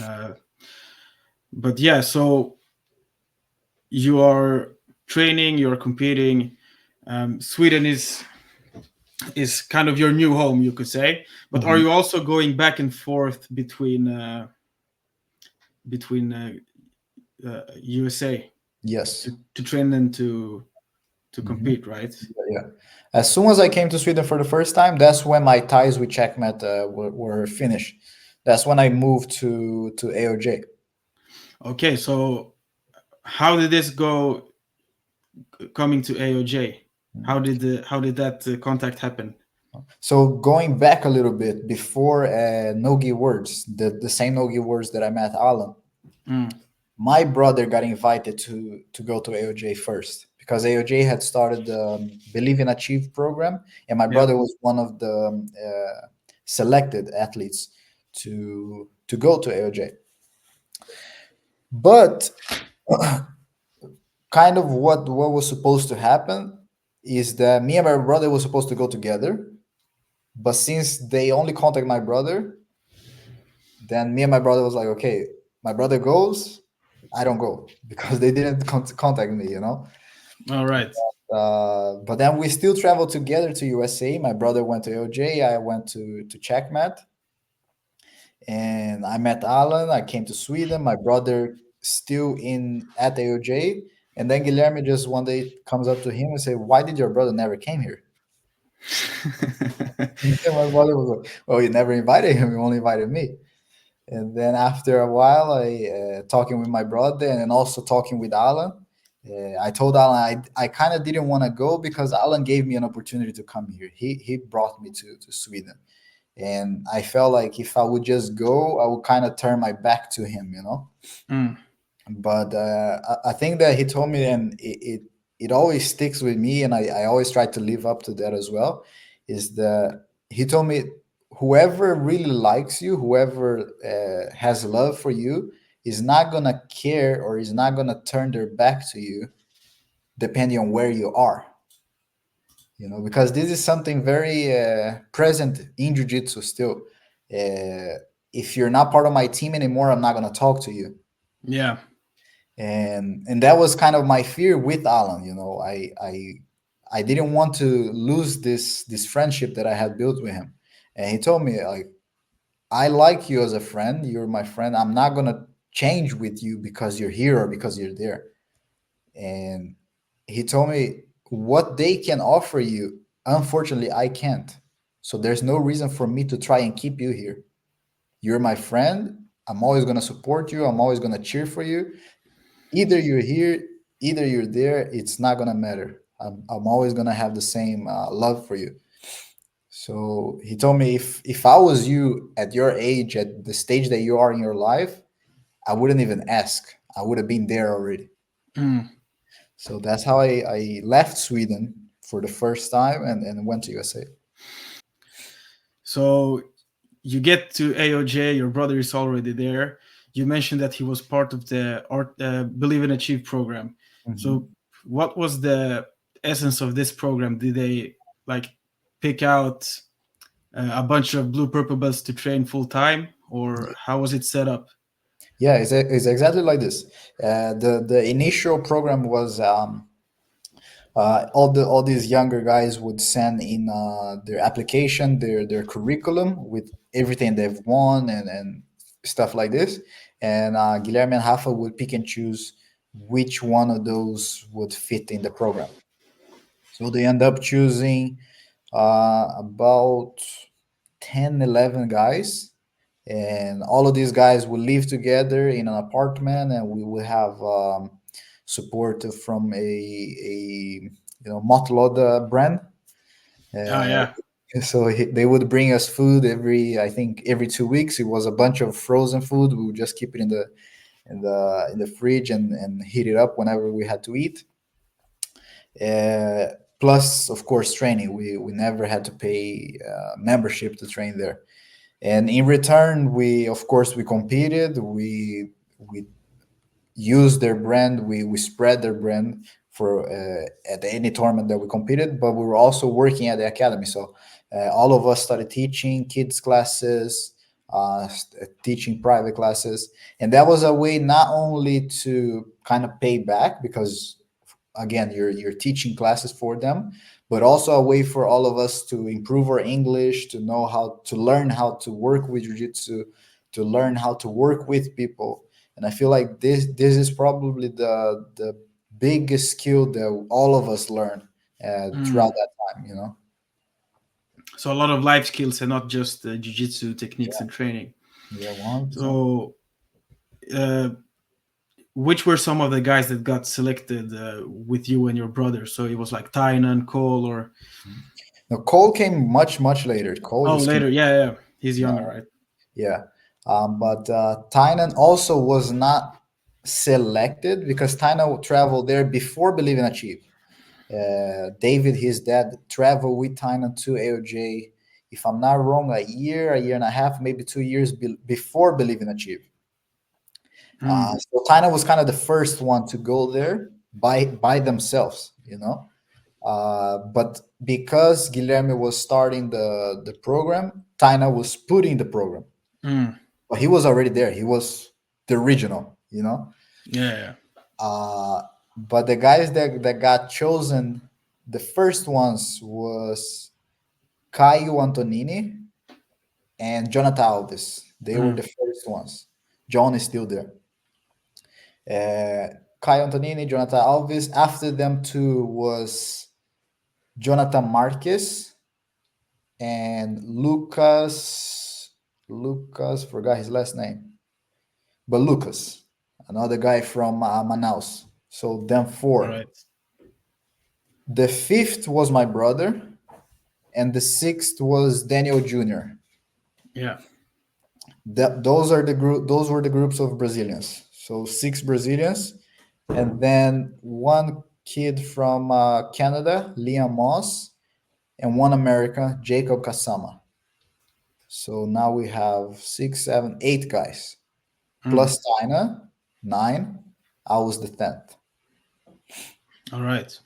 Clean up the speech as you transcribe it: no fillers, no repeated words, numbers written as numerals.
Uh, but yeah, so you are training, you're competing. Sweden is kind of your new home, you could say. But are Mhm. you also going back and forth between USA Yes. to train and to Mhm. compete, right? Yeah. As soon as I came to Sweden for the first time, that's when my ties with Checkmat were finished. That's when I moved to AOJ. Okay, so how did this go coming to AOJ? How did that contact happen? So going back a little bit before Nogi Words, the same Nogi Words that I met Alan, Mm, my brother got invited to go to AOJ first because AOJ had started the Believe and Achieve program, and my yeah. brother was one of the selected athletes to go to AOJ. But kind of what was supposed to happen is that me and my brother were supposed to go together, but since they only contact my brother, then me and my brother was like, okay, my brother goes, I don't go because they didn't contact me, you know. All right. But then we still traveled together to USA. My brother went to OJ, I went to Checkmat, and I met Alan. I came to Sweden. My brother still in at AOJ, and then Guilherme just one day comes up to him and say, "Why did your brother never came here?" And my brother was like, "Well, you never invited him. You only invited me." And then after a while, I talking with my brother and also talking with Alan. I told Alan I kind of didn't want to go because Alan gave me an opportunity to come here. He brought me to Sweden, and I felt like if I would just go, I would kind of turn my back to him, you know. Mm, But I think that he told me, and it always sticks with me, and I always try to live up to that as well. Is that he told me, whoever really likes you, whoever has love for you, is not gonna care or is not gonna turn their back to you, depending on where you are. You know, because this is something very present in jiu-jitsu still. If you're not part of my team anymore, I'm not gonna talk to you. yeah. And that was kind of my fear with Alan. You know, I didn't want to lose this friendship that I had built with him. And he told me, like, I like you as a friend, you're my friend, I'm not gonna change with you because you're here or because you're there. And he told me, what they can offer you, unfortunately I can't. So there's no reason for me to try and keep you here. You're my friend, I'm always going to support you, I'm always going to cheer for you. Either you're here, either you're there, it's not gonna matter. I'm always gonna have the same love for you. So he told me, if I was you at your age, at the stage that you are in your life, I wouldn't even ask. I would have been there already. Mm. So that's how I left Sweden for the first time and went to USA. So you get to AOJ, your brother is already there. You mentioned that he was part of the Art Believe and Achieve program. Mhm. So what was the essence of this program? Did they like pick out a bunch of blue purple belts to train full time, or how was it set up? Yeah, it's exactly like this. The initial program was all these younger guys would send in their application, their curriculum with everything they've won and stuff like this. And Guilherme and Rafa would pick and choose which one of those would fit in the program. So they end up choosing about 10, 11 guys. And all of these guys will live together in an apartment, and we will have support from a Motloda brand. Oh Uh, yeah. so they would bring us food I think every 2 weeks. It was a bunch of frozen food. We would just keep it in the fridge and heat it up whenever we had to eat. Uh, Plus, of course, training. We never had to pay membership to train there. And in return, we of course we competed. We used their brand. We spread their brand for at any tournament that we competed. But we were also working at the academy. So all of us started teaching kids classes. teaching private classes, and that was a way not only to kind of pay back, because again you're teaching classes for them, but also a way for all of us to improve our English, to know how to learn how to work with jiu-jitsu, to learn how to work with people. And I feel like this is probably the biggest skill that all of us learn throughout Mm. that time, you know. So a lot of life skills and not just jiu-jitsu techniques Yeah, and training. yeah, 100%. So, uh, which were some of the guys that got selected with you and your brother? So it was like Tynan, Cole, or Now Cole came much later. Cole oh, just came. later. Yeah, yeah, he's Yeah, younger, right? yeah. But Tynan also was not selected because Tynan traveled there before Believe and Achieve. David, his dad, traveled with Tynan to AOJ, if I'm not wrong, a year and a half, maybe 2 years before Believe and Achieve. Mm. So Tynan was kind of the first one to go there by themselves, you know. But because Guilherme was starting the program, Tynan was putting the program. Mm. But he was already there. He was the original, you know. Yeah, yeah. Uh, but the guys that got chosen, the first ones was Caio Antonini and Jonathan Alves. They were Mm. the first ones. John is still there. Caio Antonini, Jonathan Alves. After them two was Jonathan Marquez and Lucas, forgot his last name, but Lucas, another guy from Manaus. So them All four. right. The fifth was my brother, and the sixth was Daniel Jr. Yeah. Those are the group. Those were the groups of Brazilians. So six Brazilians, and then one kid from Canada, Liam Moss, and one American, Jacob Kasama. So now we have six, seven, eight guys Mm. plus Tina, nine. I was the 10th. All right.